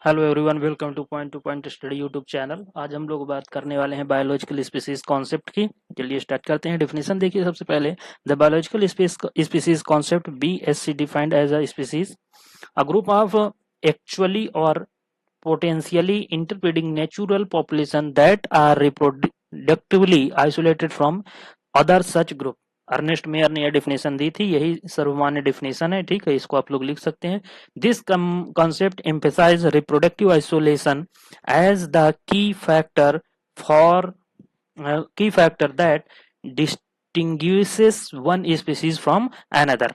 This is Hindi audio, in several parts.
Hello everyone, welcome two point study YouTube channel. आज हम लोग बात करने वाले हैं बायोलॉजिकल स्पीसीज कॉन्सेप्ट की। चलिए स्टार्ट करते हैं। डेफिनेशन देखिए सबसे पहले। The biological species concept BSC defined as a species a group of actually or potentially interbreeding natural population that are reproductively isolated from other such group। Ernest Mayr ने यह डेफिनेशन दी थी, यही सर्वमान्य डेफिनेशन है। ठीक है, इसको आप लोग लिख सकते हैं। This concept emphasise reproductive isolation as the for key factor that distinguishes one species from another।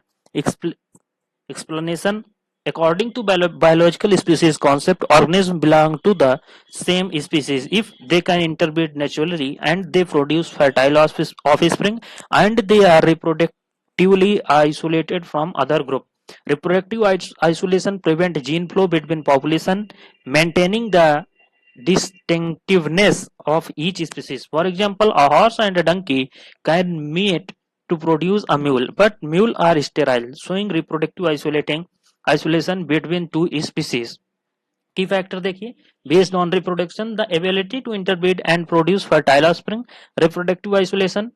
Explanation: according to biological species concept, organisms belong to the same species if they can interbreed naturally and they produce fertile offspring and they are reproductively isolated from other group। Reproductive isolation prevent gene flow between population, maintaining the distinctiveness of each species। For example, a horse and a donkey can mate to produce a mule, but mule are sterile, showing reproductive isolation between two species। Key factor देखिए, based on reproduction, the ability to interbreed and produce fertile offspring। reproductive isolation,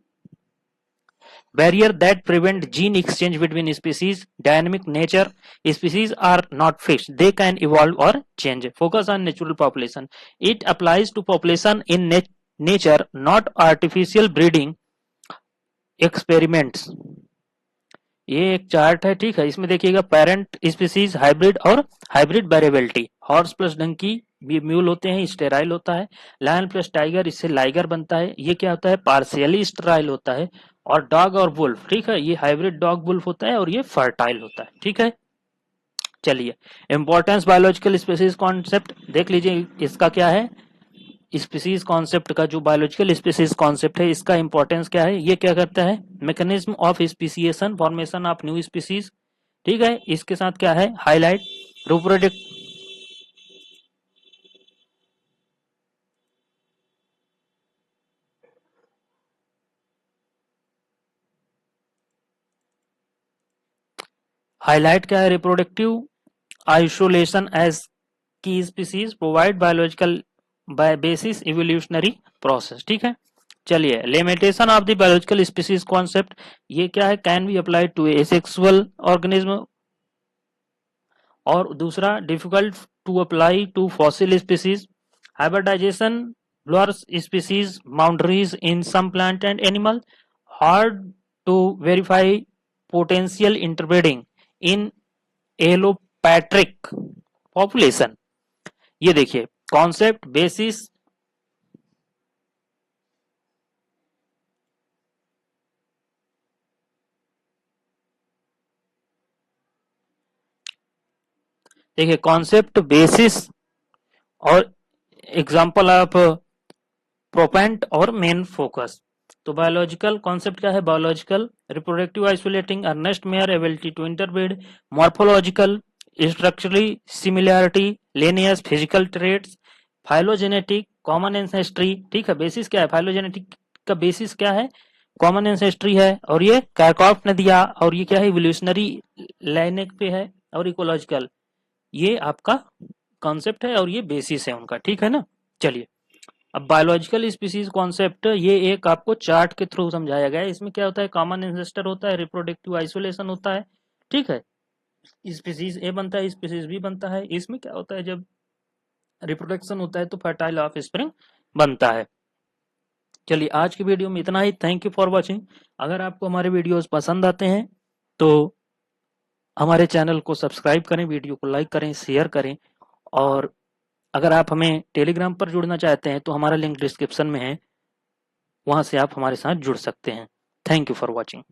barrier that prevent gene exchange between species। dynamic nature, species are not fixed, they can evolve or change। focus on natural population, it applies to population in nature, not artificial breeding experiments। ये एक चार्ट है, ठीक है। इसमें देखिएगा पेरेंट स्पीसीज, हाइब्रिड और hybrid variability. Horse plus donkey भी म्यूल होते हैं, स्टेराइल होता है। लायन प्लस टाइगर, इससे लाइगर बनता है, ये क्या होता है, पार्शियली स्टेराइल होता है। और डॉग और वुल्फ, ठीक है, ये हाइब्रिड डॉग वुल्फ होता है और ये फर्टाइल होता है। ठीक है, चलिए इंपॉर्टेंस बायोलॉजिकल स्पीसीज कॉन्सेप्ट देख लीजिए, इसका क्या है। स्पीसीज कॉन्सेप्ट का जो बायोलॉजिकल स्पीसीज कॉन्सेप्ट है, इसका इंपॉर्टेंस क्या है, ये क्या करता है, mechanism of speciation, formation of new species. ठीक है, इसके साथ क्या है, हाईलाइट रिप्रोडक्ट हाईलाइट क्या है, रिप्रोडक्टिव आइसोलेशन एज की species provide biological by basis evolutionary process. ठीक है, चलिए limitation of the biological species concept, ये क्या है, can be applied to asexual organism. और दूसरा, difficult to apply to fossil species. Hybridisation blurs species boundaries in some plant and animal। hard to verify potential interbreeding in allopatric population. ये देखिए कॉन्सेप्ट बेसिस, देखिए कॉन्सेप्ट बेसिस और एग्जांपल ऑफ प्रोपेंट और मेन फोकस। तो बायोलॉजिकल कॉन्सेप्ट क्या है, biological reproductive isolating, Ernest Mayr ability to interbreed. Morphological structurally similarity, Linnaeus physical traits. Phylogenetic common ancestry, ठीक है, बेसिस क्या है, फाइलोजेनेटिक का बेसिस क्या है, कॉमन एंसेस्ट्री है। और ये कैरकॉफ ने दिया, और ये क्या है, इवोल्यूशनरी लाइनेक पे है। और इकोलॉजिकल, ये आपका कॉन्सेप्ट है और ये बेसिस है उनका। ठीक है ना, चलिए अब बायोलॉजिकल स्पीसीज कॉन्सेप्ट, ये एक आपको चार्ट के थ्रू समझाया गया है। इसमें क्या होता है, कॉमन एंसेस्टर होता है, रिप्रोडक्टिव आइसोलेशन होता है। ठीक है, स्पीसीज ए बनता है, स्पीसीज बी बनता है। इसमें क्या होता है, जब रिप्रोडक्शन होता है तो फर्टाइल ऑफस्प्रिंग बनता है। चलिए आज की वीडियो में इतना ही। Thank you for watching. अगर आपको हमारे वीडियोस पसंद आते हैं तो हमारे चैनल को सब्सक्राइब करें, वीडियो को लाइक करें, शेयर करें। और अगर आप हमें टेलीग्राम पर जुड़ना चाहते हैं तो हमारा लिंक डिस्क्रिप्शन में है, वहां से आप हमारे साथ जुड़ सकते हैं। Thank you for watching.